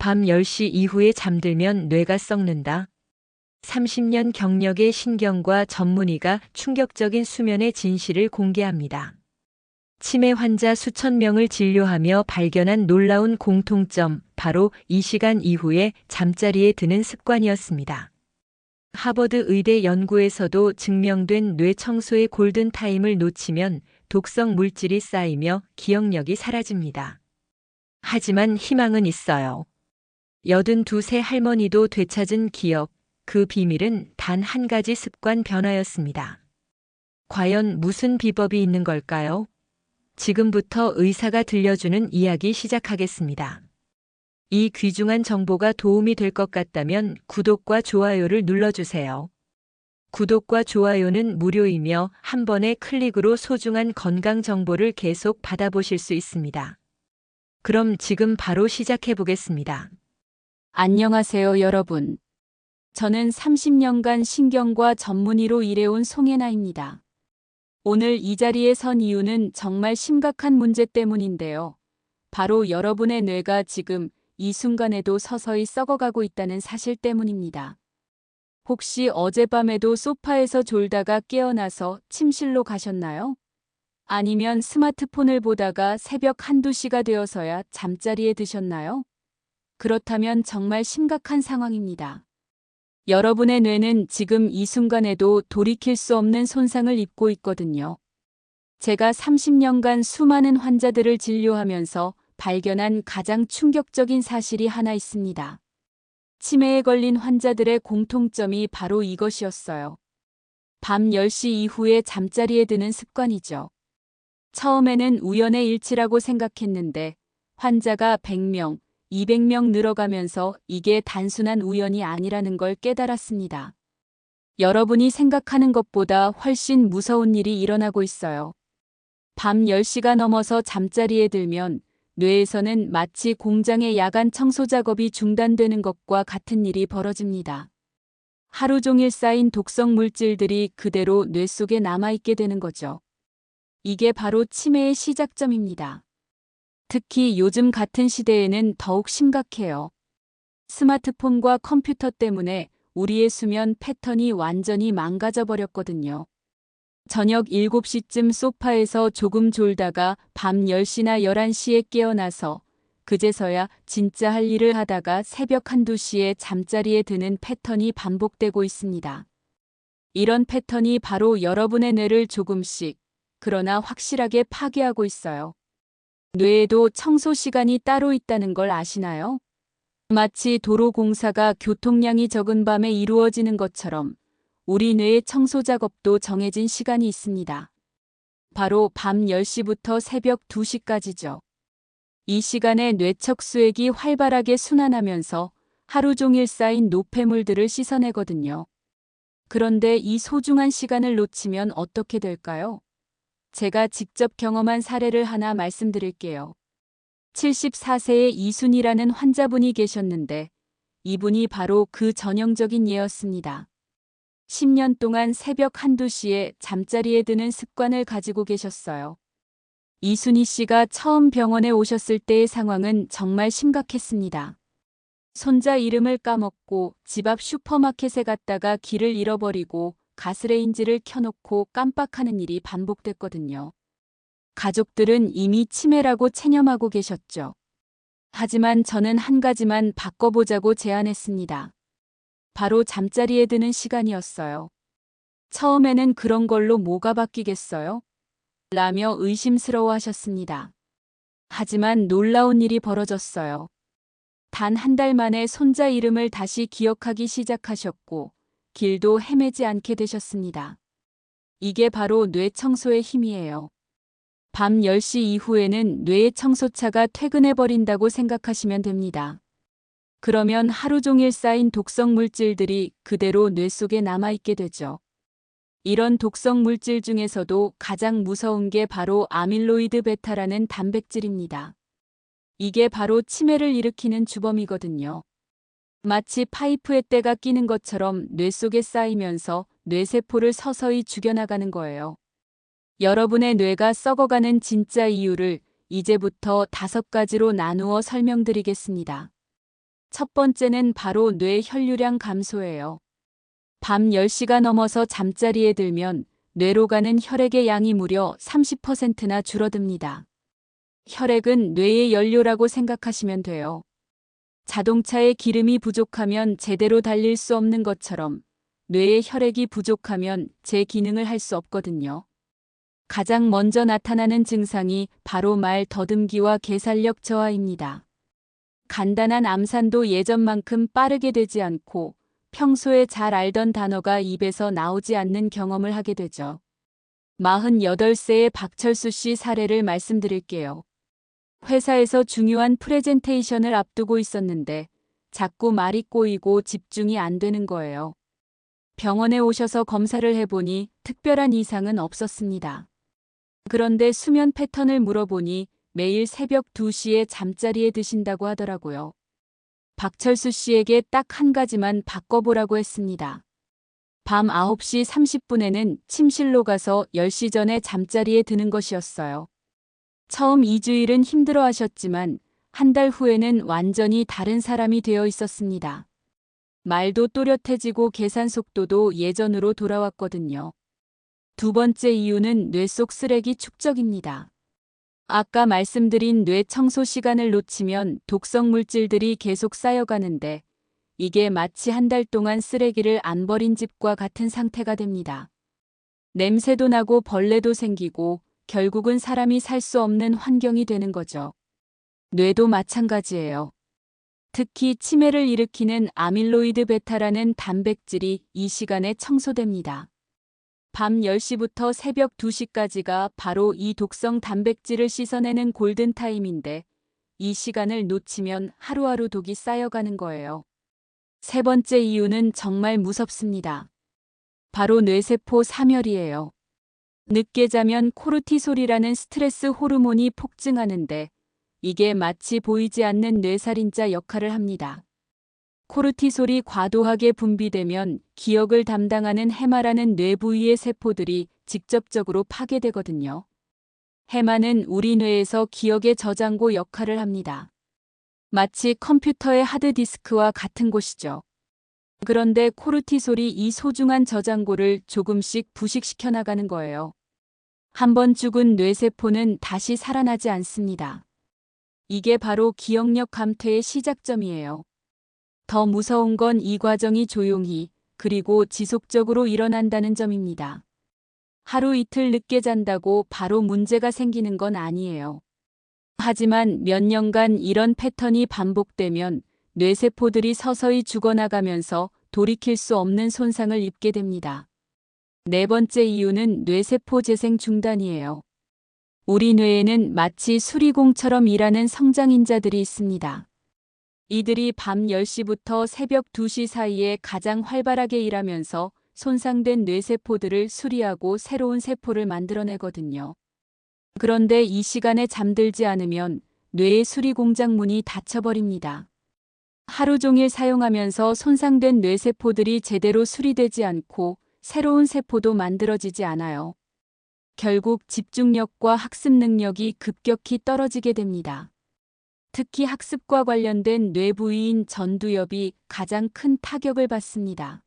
밤 10시 이후에 잠들면 뇌가 썩는다. 30년 경력의 신경과 전문의가 충격적인 수면의 진실을 공개합니다. 치매 환자 수천 명을 진료하며 발견한 놀라운 공통점, 바로 이 시간 이후에 잠자리에 드는 습관이었습니다. 하버드 의대 연구에서도 증명된 뇌 청소의 골든타임을 놓치면 독성 물질이 쌓이며 기억력이 사라집니다. 하지만 희망은 있어요. 82세 할머니도 되찾은 기억, 그 비밀은 단 한 가지 습관 변화였습니다. 과연 무슨 비법이 있는 걸까요? 지금부터 의사가 들려주는 이야기 시작하겠습니다. 이 귀중한 정보가 도움이 될 것 같다면 구독과 좋아요를 눌러주세요. 구독과 좋아요는 무료이며 한 번의 클릭으로 소중한 건강 정보를 계속 받아보실 수 있습니다. 그럼 지금 바로 시작해 보겠습니다. 안녕하세요, 여러분. 저는 30년간 신경과 전문의로 일해온 송혜나입니다. 오늘 이 자리에 선 이유는 정말 심각한 문제 때문인데요. 바로 여러분의 뇌가 지금 이 순간에도 서서히 썩어가고 있다는 사실 때문입니다. 혹시 어젯밤에도 소파에서 졸다가 깨어나서 침실로 가셨나요? 아니면 스마트폰을 보다가 새벽 한두 시가 되어서야 잠자리에 드셨나요? 그렇다면 정말 심각한 상황입니다. 여러분의 뇌는 지금 이 순간에도 돌이킬 수 없는 손상을 입고 있거든요. 제가 30년간 수많은 환자들을 진료하면서 발견한 가장 충격적인 사실이 하나 있습니다. 치매에 걸린 환자들의 공통점이 바로 이것이었어요. 밤 10시 이후에 잠자리에 드는 습관이죠. 처음에는 우연의 일치라고 생각했는데 환자가 100명, 200명 늘어가면서 이게 단순한 우연이 아니라는 걸 깨달았습니다. 여러분이 생각하는 것보다 훨씬 무서운 일이 일어나고 있어요. 밤 10시가 넘어서 잠자리에 들면 뇌에서는 마치 공장의 야간 청소 작업이 중단되는 것과 같은 일이 벌어집니다. 하루 종일 쌓인 독성 물질들이 그대로 뇌 속에 남아있게 되는 거죠. 이게 바로 치매의 시작점입니다. 특히 요즘 같은 시대에는 더욱 심각해요. 스마트폰과 컴퓨터 때문에 우리의 수면 패턴이 완전히 망가져 버렸거든요. 저녁 7시쯤 소파에서 조금 졸다가 밤 10시나 11시에 깨어나서 그제서야 진짜 할 일을 하다가 새벽 한두 시에 잠자리에 드는 패턴이 반복되고 있습니다. 이런 패턴이 바로 여러분의 뇌를 조금씩, 그러나 확실하게 파괴하고 있어요. 뇌에도 청소 시간이 따로 있다는 걸 아시나요? 마치 도로 공사가 교통량이 적은 밤에 이루어지는 것처럼 우리 뇌의 청소 작업도 정해진 시간이 있습니다. 바로 밤 10시부터 새벽 2시까지죠. 이 시간에 뇌척 수액이 활발하게 순환하면서 하루 종일 쌓인 노폐물들을 씻어내거든요. 그런데 이 소중한 시간을 놓치면 어떻게 될까요? 제가 직접 경험한 사례를 하나 말씀드릴게요. 74세의 이순이라는 환자분이 계셨는데 이분이 바로 그 전형적인 예였습니다. 10년 동안 새벽 한두 시에 잠자리에 드는 습관을 가지고 계셨어요. 이순희 씨가 처음 병원에 오셨을 때의 상황은 정말 심각했습니다. 손자 이름을 까먹고 집 앞 슈퍼마켓에 갔다가 길을 잃어버리고 가스레인지를 켜놓고 깜빡하는 일이 반복됐거든요. 가족들은 이미 치매라고 체념하고 계셨죠. 하지만 저는 한 가지만 바꿔보자고 제안했습니다. 바로 잠자리에 드는 시간이었어요. 처음에는 그런 걸로 뭐가 바뀌겠어요? 라며 의심스러워 하셨습니다. 하지만 놀라운 일이 벌어졌어요. 단 한 달 만에 손자 이름을 다시 기억하기 시작하셨고 길도 헤매지 않게 되셨습니다. 이게 바로 뇌 청소의 힘이에요. 밤 10시 이후에는 뇌의 청소차가 퇴근해버린다고 생각하시면 됩니다. 그러면 하루 종일 쌓인 독성 물질들이 그대로 뇌 속에 남아있게 되죠. 이런 독성 물질 중에서도 가장 무서운 게 바로 아밀로이드 베타라는 단백질입니다. 이게 바로 치매를 일으키는 주범이거든요. 마치 파이프에 때가 끼는 것처럼 뇌 속에 쌓이면서 뇌세포를 서서히 죽여나가는 거예요. 여러분의 뇌가 썩어가는 진짜 이유를 이제부터 5가지로 나누어 설명드리겠습니다. 첫 번째는 바로 뇌 혈류량 감소예요. 밤 10시가 넘어서 잠자리에 들면 뇌로 가는 혈액의 양이 무려 30%나 줄어듭니다. 혈액은 뇌의 연료라고 생각하시면 돼요. 자동차에 기름이 부족하면 제대로 달릴 수 없는 것처럼 뇌에 혈액이 부족하면 제 기능을 할 수 없거든요. 가장 먼저 나타나는 증상이 바로 말 더듬기와 계산력 저하입니다. 간단한 암산도 예전만큼 빠르게 되지 않고 평소에 잘 알던 단어가 입에서 나오지 않는 경험을 하게 되죠. 48세의 박철수 씨 사례를 말씀드릴게요. 회사에서 중요한 프레젠테이션을 앞두고 있었는데 자꾸 말이 꼬이고 집중이 안 되는 거예요. 병원에 오셔서 검사를 해보니 특별한 이상은 없었습니다. 그런데 수면 패턴을 물어보니 매일 새벽 2시에 잠자리에 드신다고 하더라고요. 박철수 씨에게 딱 한 가지만 바꿔보라고 했습니다. 밤 9시 30분에는 침실로 가서 10시 전에 잠자리에 드는 것이었어요. 처음 2주일은 힘들어 하셨지만 한 달 후에는 완전히 다른 사람이 되어 있었습니다. 말도 또렷해지고 계산 속도도 예전으로 돌아왔거든요. 두 번째 이유는 뇌 속 쓰레기 축적입니다. 아까 말씀드린 뇌 청소 시간을 놓치면 독성 물질들이 계속 쌓여가는데 이게 마치 한 달 동안 쓰레기를 안 버린 집과 같은 상태가 됩니다. 냄새도 나고 벌레도 생기고 결국은 사람이 살 수 없는 환경이 되는 거죠. 뇌도 마찬가지예요. 특히 치매를 일으키는 아밀로이드 베타라는 단백질이 이 시간에 청소됩니다. 밤 10시부터 새벽 2시까지가 바로 이 독성 단백질을 씻어내는 골든타임인데 이 시간을 놓치면 하루하루 독이 쌓여가는 거예요. 세 번째 이유는 정말 무섭습니다. 바로 뇌세포 사멸이에요. 늦게 자면 코르티솔이라는 스트레스 호르몬이 폭증하는데 이게 마치 보이지 않는 뇌살인자 역할을 합니다. 코르티솔이 과도하게 분비되면 기억을 담당하는 해마라는 뇌 부위의 세포들이 직접적으로 파괴되거든요. 해마는 우리 뇌에서 기억의 저장고 역할을 합니다. 마치 컴퓨터의 하드디스크와 같은 곳이죠. 그런데 코르티솔이 이 소중한 저장고를 조금씩 부식시켜 나가는 거예요. 한번 죽은 뇌세포는 다시 살아나지 않습니다. 이게 바로 기억력 감퇴의 시작점이에요. 더 무서운 건 이 과정이 조용히 그리고 지속적으로 일어난다는 점입니다. 하루 이틀 늦게 잔다고 바로 문제가 생기는 건 아니에요. 하지만 몇 년간 이런 패턴이 반복되면 뇌세포들이 서서히 죽어나가면서 돌이킬 수 없는 손상을 입게 됩니다. 네 번째 이유는 뇌세포 재생 중단이에요. 우리 뇌에는 마치 수리공처럼 일하는 성장인자들이 있습니다. 이들이 밤 10시부터 새벽 2시 사이에 가장 활발하게 일하면서 손상된 뇌세포들을 수리하고 새로운 세포를 만들어내거든요. 그런데 이 시간에 잠들지 않으면 뇌의 수리 공장 문이 닫혀버립니다. 하루 종일 사용하면서 손상된 뇌세포들이 제대로 수리되지 않고 새로운 세포도 만들어지지 않아요. 결국 집중력과 학습 능력이 급격히 떨어지게 됩니다. 특히 학습과 관련된 뇌 부위인 전두엽이 가장 큰 타격을 받습니다.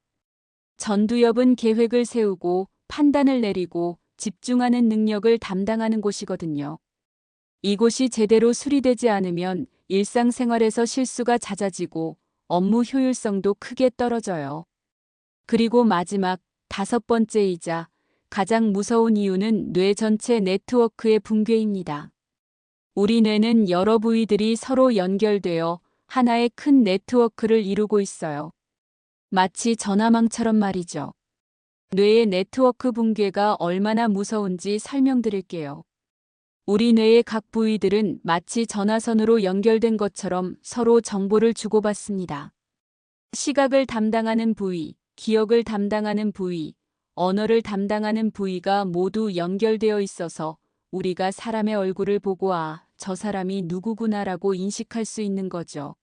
전두엽은 계획을 세우고 판단을 내리고 집중하는 능력을 담당하는 곳이거든요. 이곳이 제대로 수리되지 않으면 일상생활에서 실수가 잦아지고 업무 효율성도 크게 떨어져요. 그리고 마지막 다섯 번째이자 가장 무서운 이유는 뇌 전체 네트워크의 붕괴입니다. 우리 뇌는 여러 부위들이 서로 연결되어 하나의 큰 네트워크를 이루고 있어요. 마치 전화망처럼 말이죠. 뇌의 네트워크 붕괴가 얼마나 무서운지 설명드릴게요. 우리 뇌의 각 부위들은 마치 전화선으로 연결된 것처럼 서로 정보를 주고받습니다. 시각을 담당하는 부위, 기억을 담당하는 부위, 언어를 담당하는 부위가 모두 연결되어 있어서 우리가 사람의 얼굴을 보고 저 사람이 누구구나라고 인식할 수 있는 거죠.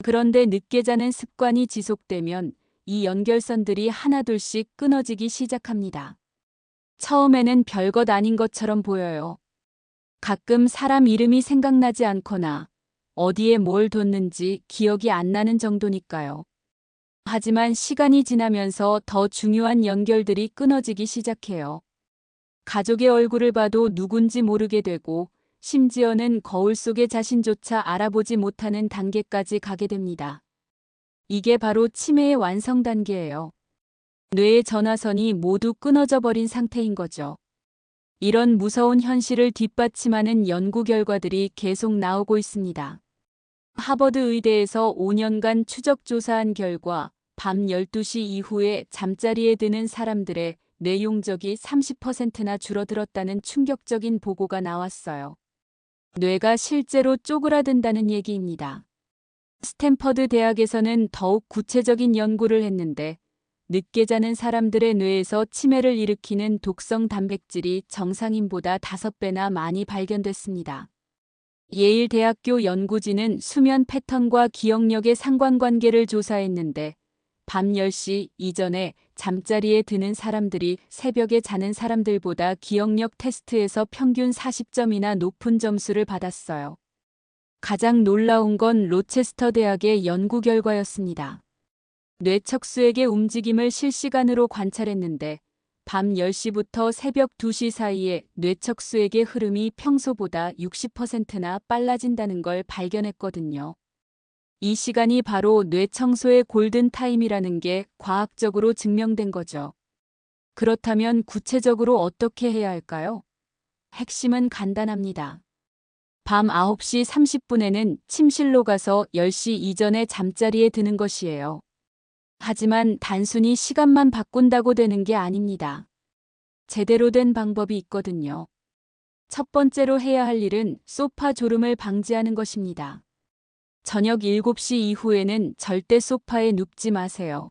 그런데 늦게 자는 습관이 지속되면 이 연결선들이 하나둘씩 끊어지기 시작합니다. 처음에는 별것 아닌 것처럼 보여요. 가끔 사람 이름이 생각나지 않거나 어디에 뭘 뒀는지 기억이 안 나는 정도니까요. 하지만 시간이 지나면서 더 중요한 연결들이 끊어지기 시작해요. 가족의 얼굴을 봐도 누군지 모르게 되고 심지어는 거울 속의 자신조차 알아보지 못하는 단계까지 가게 됩니다. 이게 바로 치매의 완성 단계예요. 뇌의 전화선이 모두 끊어져 버린 상태인 거죠. 이런 무서운 현실을 뒷받침하는 연구 결과들이 계속 나오고 있습니다. 하버드 의대에서 5년간 추적 조사한 결과 밤 12시 이후에 잠자리에 드는 사람들의 뇌용적이 30%나 줄어들었다는 충격적인 보고가 나왔어요. 뇌가 실제로 쪼그라든다는 얘기입니다. 스탠퍼드 대학에서는 더욱 구체적인 연구를 했는데 늦게 자는 사람들의 뇌에서 치매를 일으키는 독성 단백질이 정상인보다 5배나 많이 발견됐습니다. 예일 대학교 연구진은 수면 패턴과 기억력의 상관관계를 조사했는데 밤 10시 이전에 잠자리에 드는 사람들이 새벽에 자는 사람들보다 기억력 테스트에서 평균 40점이나 높은 점수를 받았어요. 가장 놀라운 건 로체스터 대학의 연구 결과였습니다. 뇌척수액의 움직임을 실시간으로 관찰했는데 밤 10시부터 새벽 2시 사이에 뇌척수액의 흐름이 평소보다 60%나 빨라진다는 걸 발견했거든요. 이 시간이 바로 뇌청소의 골든타임이라는 게 과학적으로 증명된 거죠. 그렇다면 구체적으로 어떻게 해야 할까요? 핵심은 간단합니다. 밤 9시 30분에는 침실로 가서 10시 이전에 잠자리에 드는 것이에요. 하지만 단순히 시간만 바꾼다고 되는 게 아닙니다. 제대로 된 방법이 있거든요. 첫 번째로 해야 할 일은 소파 졸음을 방지하는 것입니다. 저녁 7시 이후에는 절대 소파에 눕지 마세요.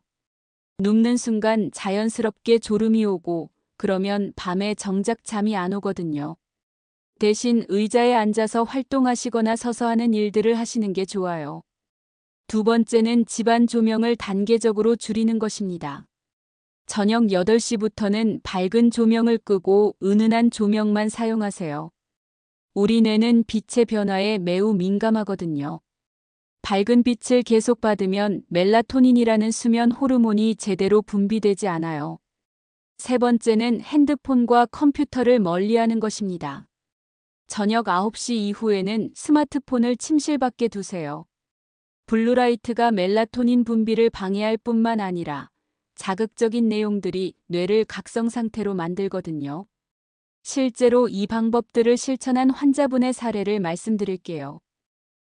눕는 순간 자연스럽게 졸음이 오고 그러면 밤에 정작 잠이 안 오거든요. 대신 의자에 앉아서 활동하시거나 서서 하는 일들을 하시는 게 좋아요. 두 번째는 집안 조명을 단계적으로 줄이는 것입니다. 저녁 8시부터는 밝은 조명을 끄고 은은한 조명만 사용하세요. 우리 뇌는 빛의 변화에 매우 민감하거든요. 밝은 빛을 계속 받으면 멜라토닌이라는 수면 호르몬이 제대로 분비되지 않아요. 세 번째는 핸드폰과 컴퓨터를 멀리하는 것입니다. 저녁 9시 이후에는 스마트폰을 침실 밖에 두세요. 블루라이트가 멜라토닌 분비를 방해할 뿐만 아니라 자극적인 내용들이 뇌를 각성 상태로 만들거든요. 실제로 이 방법들을 실천한 환자분의 사례를 말씀드릴게요.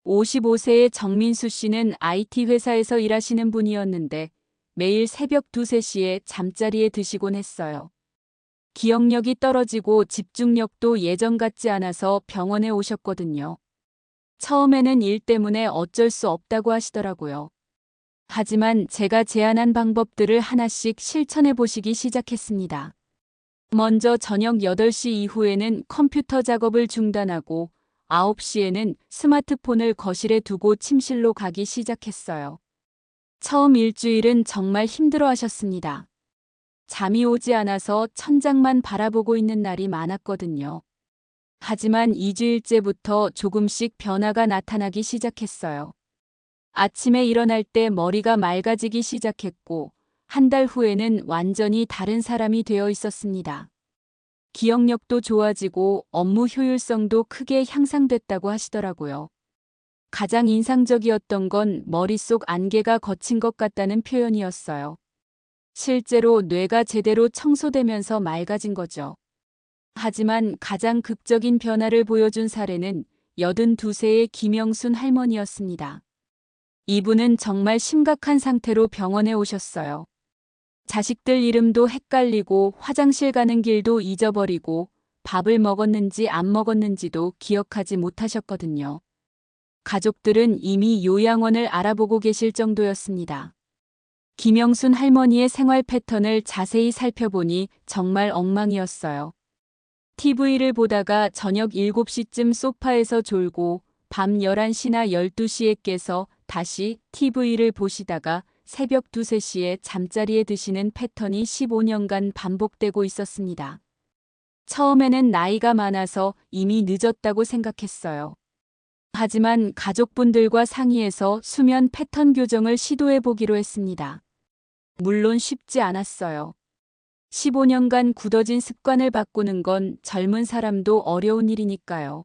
55세의 정민수 씨는 IT 회사에서 일하시는 분이었는데 매일 새벽 2, 3시에 잠자리에 드시곤 했어요. 기억력이 떨어지고 집중력도 예전 같지 않아서 병원에 오셨거든요. 처음에는 일 때문에 어쩔 수 없다고 하시더라고요. 하지만 제가 제안한 방법들을 하나씩 실천해 보시기 시작했습니다. 먼저 저녁 8시 이후에는 컴퓨터 작업을 중단하고 9시에는 스마트폰을 거실에 두고 침실로 가기 시작했어요. 처음 일주일은 정말 힘들어 하셨습니다. 잠이 오지 않아서 천장만 바라보고 있는 날이 많았거든요. 하지만 2주일째부터 조금씩 변화가 나타나기 시작했어요. 아침에 일어날 때 머리가 맑아지기 시작했고, 한 달 후에는 완전히 다른 사람이 되어 있었습니다. 기억력도 좋아지고 업무 효율성도 크게 향상됐다고 하시더라고요. 가장 인상적이었던 건 머릿속 안개가 걷힌 것 같다는 표현이었어요. 실제로 뇌가 제대로 청소되면서 맑아진 거죠. 하지만 가장 극적인 변화를 보여준 사례는 82세의 김영순 할머니였습니다. 이분은 정말 심각한 상태로 병원에 오셨어요. 자식들 이름도 헷갈리고 화장실 가는 길도 잊어버리고 밥을 먹었는지 안 먹었는지도 기억하지 못하셨거든요. 가족들은 이미 요양원을 알아보고 계실 정도였습니다. 김영순 할머니의 생활 패턴을 자세히 살펴보니 정말 엉망이었어요. TV를 보다가 저녁 7시쯤 소파에서 졸고 밤 11시나 12시에 깨서 다시 TV를 보시다가 새벽 2, 3시에 잠자리에 드시는 패턴이 15년간 반복되고 있었습니다. 처음에는 나이가 많아서 이미 늦었다고 생각했어요. 하지만 가족분들과 상의해서 수면 패턴 교정을 시도해 보기로 했습니다. 물론 쉽지 않았어요. 15년간 굳어진 습관을 바꾸는 건 젊은 사람도 어려운 일이니까요.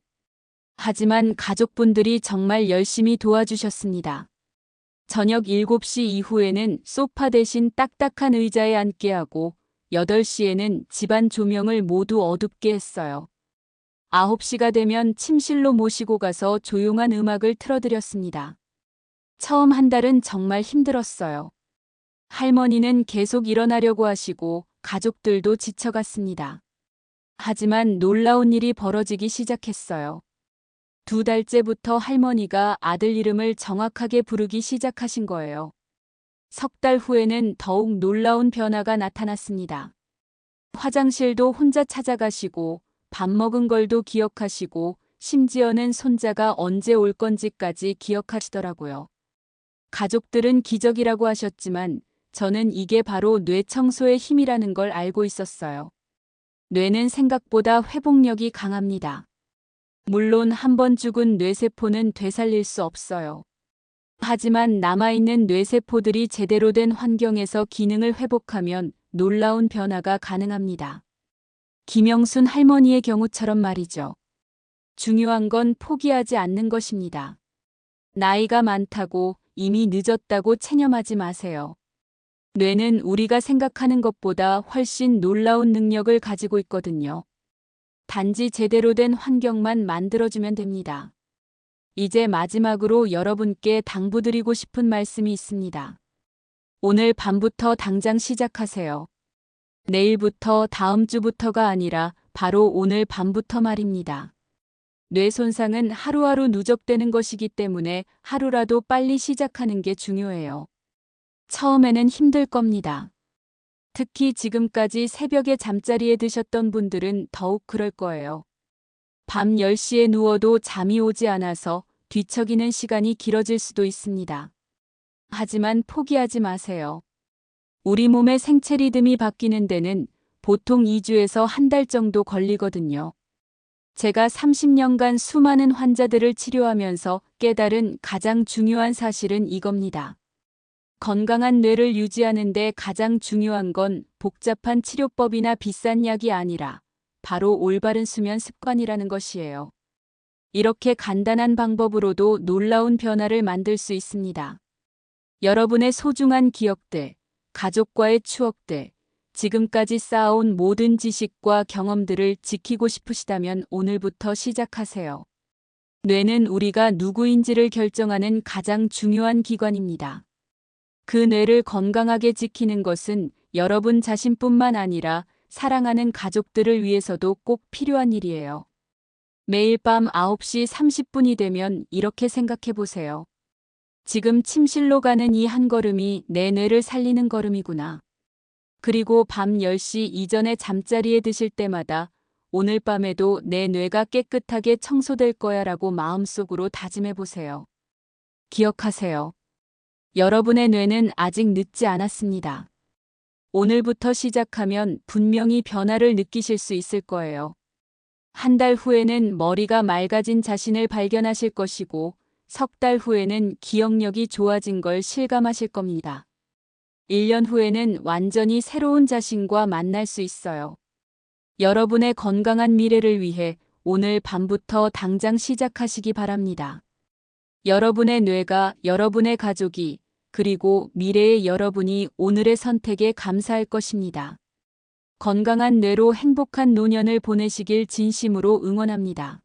하지만 가족분들이 정말 열심히 도와주셨습니다. 저녁 7시 이후에는 소파 대신 딱딱한 의자에 앉게 하고 8시에는 집안 조명을 모두 어둡게 했어요. 9시가 되면 침실로 모시고 가서 조용한 음악을 틀어드렸습니다. 처음 한 달은 정말 힘들었어요. 할머니는 계속 일어나려고 하시고 가족들도 지쳐갔습니다. 하지만 놀라운 일이 벌어지기 시작했어요. 2달째부터 할머니가 아들 이름을 정확하게 부르기 시작하신 거예요. 3달 후에는 더욱 놀라운 변화가 나타났습니다. 화장실도 혼자 찾아가시고 밥 먹은 걸도 기억하시고 심지어는 손자가 언제 올 건지까지 기억하시더라고요. 가족들은 기적이라고 하셨지만 저는 이게 바로 뇌 청소의 힘이라는 걸 알고 있었어요. 뇌는 생각보다 회복력이 강합니다. 물론 한 번 죽은 뇌세포는 되살릴 수 없어요. 하지만 남아있는 뇌세포들이 제대로 된 환경에서 기능을 회복하면 놀라운 변화가 가능합니다. 김영순 할머니의 경우처럼 말이죠. 중요한 건 포기하지 않는 것입니다. 나이가 많다고 이미 늦었다고 체념하지 마세요. 뇌는 우리가 생각하는 것보다 훨씬 놀라운 능력을 가지고 있거든요. 단지 제대로 된 환경만 만들어주면 됩니다. 이제 마지막으로 여러분께 당부드리고 싶은 말씀이 있습니다. 오늘 밤부터 당장 시작하세요. 내일부터 다음 주부터가 아니라 바로 오늘 밤부터 말입니다. 뇌 손상은 하루하루 누적되는 것이기 때문에 하루라도 빨리 시작하는 게 중요해요. 처음에는 힘들 겁니다. 특히 지금까지 새벽에 잠자리에 드셨던 분들은 더욱 그럴 거예요. 밤 10시에 누워도 잠이 오지 않아서 뒤척이는 시간이 길어질 수도 있습니다. 하지만 포기하지 마세요. 우리 몸의 생체 리듬이 바뀌는 데는 보통 2주에서 한 달 정도 걸리거든요. 제가 30년간 수많은 환자들을 치료하면서 깨달은 가장 중요한 사실은 이겁니다. 건강한 뇌를 유지하는 데 가장 중요한 건 복잡한 치료법이나 비싼 약이 아니라 바로 올바른 수면 습관이라는 것이에요. 이렇게 간단한 방법으로도 놀라운 변화를 만들 수 있습니다. 여러분의 소중한 기억들, 가족과의 추억들, 지금까지 쌓아온 모든 지식과 경험들을 지키고 싶으시다면 오늘부터 시작하세요. 뇌는 우리가 누구인지를 결정하는 가장 중요한 기관입니다. 그 뇌를 건강하게 지키는 것은 여러분 자신뿐만 아니라 사랑하는 가족들을 위해서도 꼭 필요한 일이에요. 매일 밤 9시 30분이 되면 이렇게 생각해 보세요. 지금 침실로 가는 이 한 걸음이 내 뇌를 살리는 걸음이구나. 그리고 밤 10시 이전에 잠자리에 드실 때마다 오늘 밤에도 내 뇌가 깨끗하게 청소될 거야 라고 마음속으로 다짐해 보세요. 기억하세요. 여러분의 뇌는 아직 늦지 않았습니다. 오늘부터 시작하면 분명히 변화를 느끼실 수 있을 거예요. 한 달 후에는 머리가 맑아진 자신을 발견하실 것이고 3달 후에는 기억력이 좋아진 걸 실감하실 겁니다. 1년 후에는 완전히 새로운 자신과 만날 수 있어요. 여러분의 건강한 미래를 위해 오늘 밤부터 당장 시작하시기 바랍니다. 여러분의 뇌가, 여러분의 가족이, 그리고 미래의 여러분이 오늘의 선택에 감사할 것입니다. 건강한 뇌로 행복한 노년을 보내시길 진심으로 응원합니다.